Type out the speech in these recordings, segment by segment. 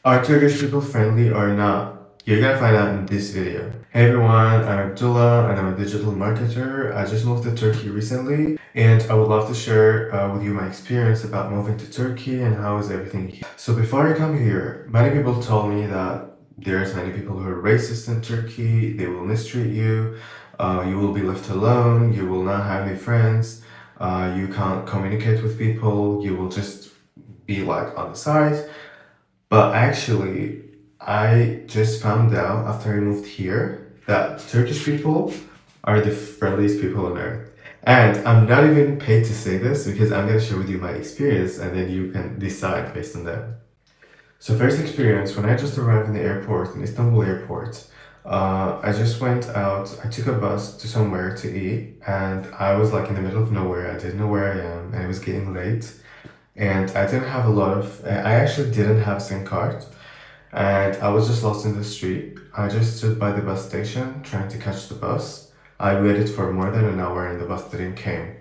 Are Turkish people friendly or not? You're gonna find out in this video. Hey everyone, I'm Abdullah and I'm a digital marketer. I just moved to Turkey recently and I would love to share with you my experience about moving to Turkey and how is everything here. So before I come here, many people told me that there's many people who are racist in Turkey, they will mistreat you, you will be left alone, you will not have any friends, you can't communicate with people, you will just be like on the side. But actually, I just found out after I moved here that Turkish people are the friendliest people on earth. And I'm not even paid to say this because I'm gonna share with you my experience and then you can decide based on that. So first experience, when I just arrived in the airport, in Istanbul airport, I just went out, I took a bus to somewhere to eat and I was like in the middle of nowhere. I didn't know where I am and it was getting late. And I didn't have a lot of, I actually didn't have SIM card and I was just lost in the street. I just stood by the bus station trying to catch the bus. I waited for more than an hour and the bus didn't came.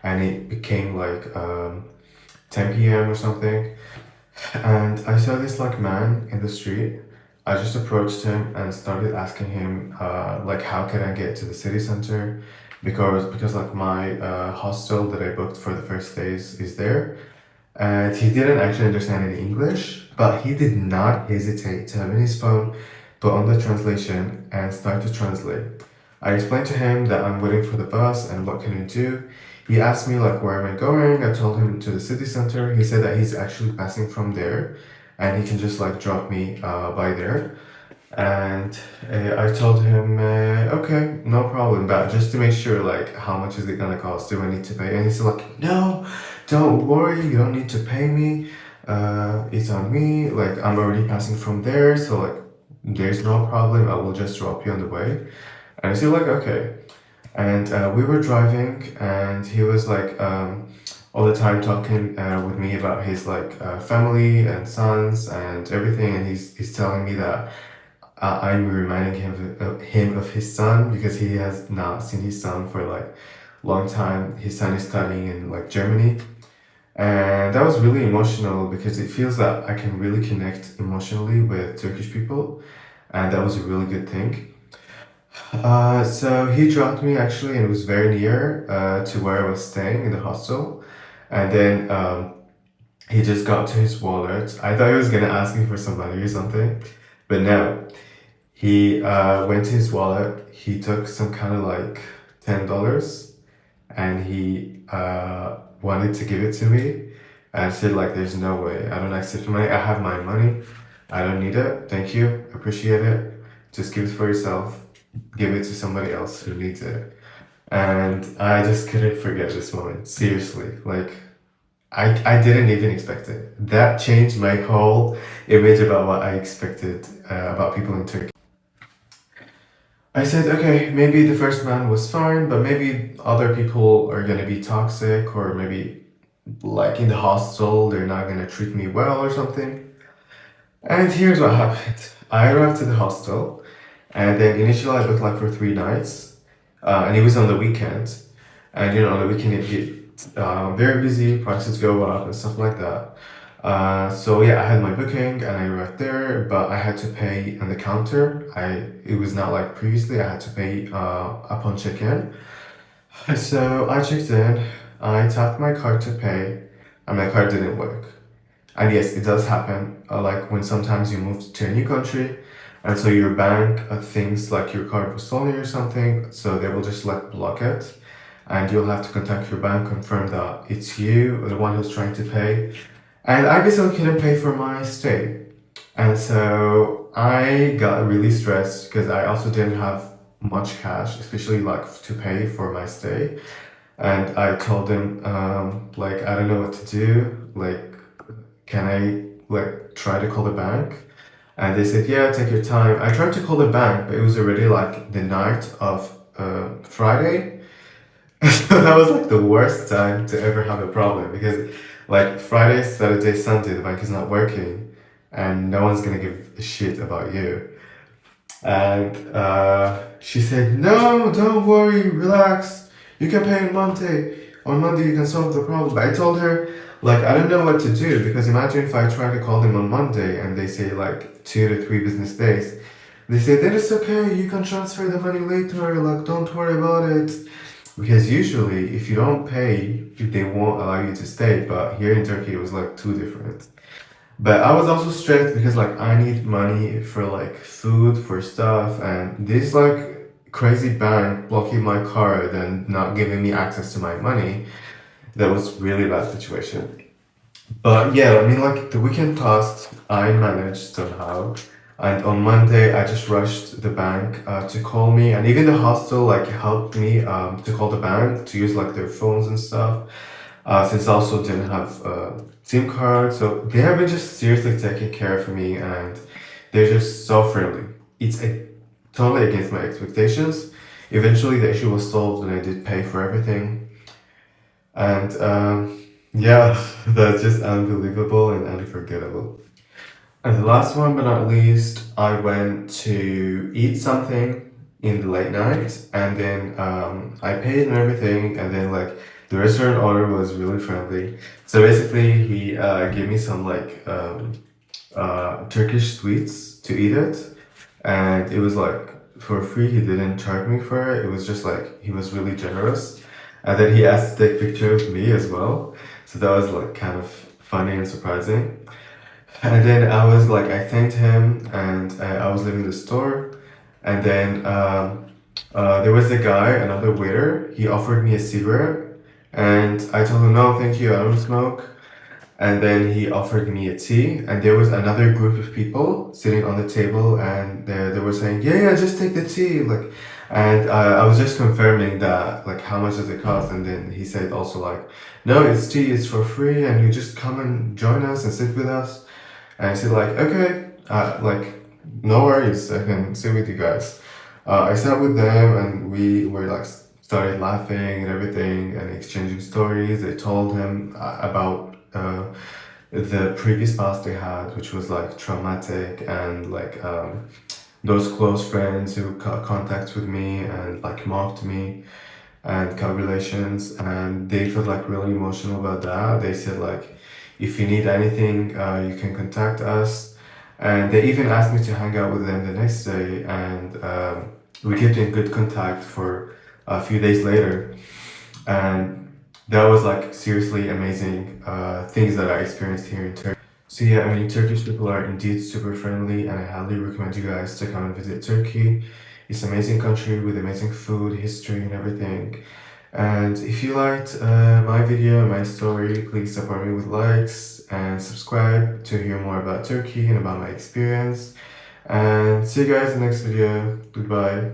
And it became like 10 p.m. or something. And I saw this like man in the street. I just approached him and started asking him like how can I get to the city center because like my hostel that I booked for the first days is there. And he didn't actually understand any English, but he did not hesitate to have in his phone, put on the translation, and start to translate. I explained to him that I'm waiting for the bus and what can I do. He asked me like where am I going? I told him to the city center. He said that he's actually passing from there, and he can just like drop me by there. And I told him, okay, no problem, but just to make sure, like, how much is it gonna cost? Do I need to pay? And he said, like, no, don't worry, you don't need to pay me. It's on me. Like, I'm already passing from there, so like, there's no problem. I will just drop you on the way. And I said, like, okay. And we were driving, and he was like, all the time talking with me about his like family and sons and everything, and he's telling me that. I'm reminding him of his son because he has not seen his son for like long time. His son is studying in like Germany, and that was really emotional because it feels that I can really connect emotionally with Turkish people, and that was a really good thing. So he dropped me actually, and it was very near to where I was staying in the hostel, and then he just got to his wallet. I thought he was gonna ask me for some money or something, but no. He went to his wallet. He took some kind of like $10, and he wanted to give it to me. And I said like, "There's no way. I don't accept money. I have my money. I don't need it. Thank you. Appreciate it. Just keep it for yourself. Give it to somebody else who needs it." And I just couldn't forget this moment. Seriously, like I didn't even expect it. That changed my whole image about what I expected about people in Turkey. I said, okay, maybe the first man was fine, but maybe other people are gonna be toxic, or maybe like in the hostel, they're not gonna treat me well or something. And here's what happened. I arrived to the hostel, and then initially I booked like for 3 nights, and it was on the weekend. And you know, on the weekend it gets very busy, prices go up and stuff like that. So yeah, I had my booking and I arrived there, but I had to pay on the counter. It was not like previously. I had to pay upon check-in. So I checked in. I tapped my card to pay, and my card didn't work. And yes, it does happen. Like when sometimes you move to a new country, and so your bank thinks like your card was stolen or something, so they will just like block it, and you'll have to contact your bank, confirm that it's you, the one who's trying to pay. And I basically couldn't pay for my stay. And so I got really stressed because I also didn't have much cash, especially like to pay for my stay. And I told them, like, I don't know what to do. Like, can I like try to call the bank? And they said, yeah, take your time. I tried to call the bank, but it was already like the night of Friday. So that was like the worst time to ever have a problem because like Friday, Saturday, Sunday, the bank is not working and no one's gonna give a shit about you. And she said, no, don't worry, relax. You can pay on Monday. On Monday, you can solve the problem. But I told her, Like, I don't know what to do because imagine if I try to call them on Monday and they say like 2 to 3 business days. They say then it's okay, you can transfer the money later, like don't worry about it. Because usually if you don't pay, they won't allow you to stay. But here in Turkey it was like too different. But I was also stressed because like I need money for like food, for stuff, and this like crazy bank blocking my card and not giving me access to my money. That was really bad situation. But yeah, I mean, like the weekend passed, I managed somehow. And on Monday, I just rushed the bank to call me, and even the hostel like helped me to call the bank to use like their phones and stuff. Since I also didn't have a SIM card, so they have been just seriously taking care of me, and they're just so friendly. It's totally against my expectations. Eventually, the issue was solved, and I did pay for everything. And yeah, that's just unbelievable and unforgettable. And the last one but not least, I went to eat something in the late night and then I paid and everything and then like the restaurant owner was really friendly. So basically he gave me some like Turkish sweets to eat it and it was like for free. He didn't charge me for it. It was just like he was really generous. And then he asked to take picture of me as well. So that was like kind of funny and surprising. And then I was like, I thanked him and I was leaving the store. And then there was a guy, another waiter, he offered me a cigarette. And I told him, no, thank you, I don't smoke. And then he offered me a tea. And there was another group of people sitting on the table and they were saying, yeah, just take the tea. Like, and I was just confirming that, like, how much does it cost? And then he said also, like, no, it's tea, it's for free. And you just come and join us and sit with us. And I said like, okay, like, no worries, I can sit with you guys. I sat with them and we were like started laughing and everything and exchanging stories. They told him about the previous past they had, which was like traumatic and like those close friends who cut contacts with me and like mocked me and cut relations and they felt like really emotional about that. They said like if you need anything you can contact us and they even asked me to hang out with them the next day and we kept in good contact for a few days later and that was like seriously amazing things that I experienced here in Turkey. So yeah, I mean, Turkish people are indeed super friendly, and I highly recommend you guys to come and visit Turkey. It's an amazing country with amazing food, history, and everything. And if you liked my video, my story, please support me with likes and subscribe to hear more about Turkey and about my experience. And see you guys in the next video. Goodbye.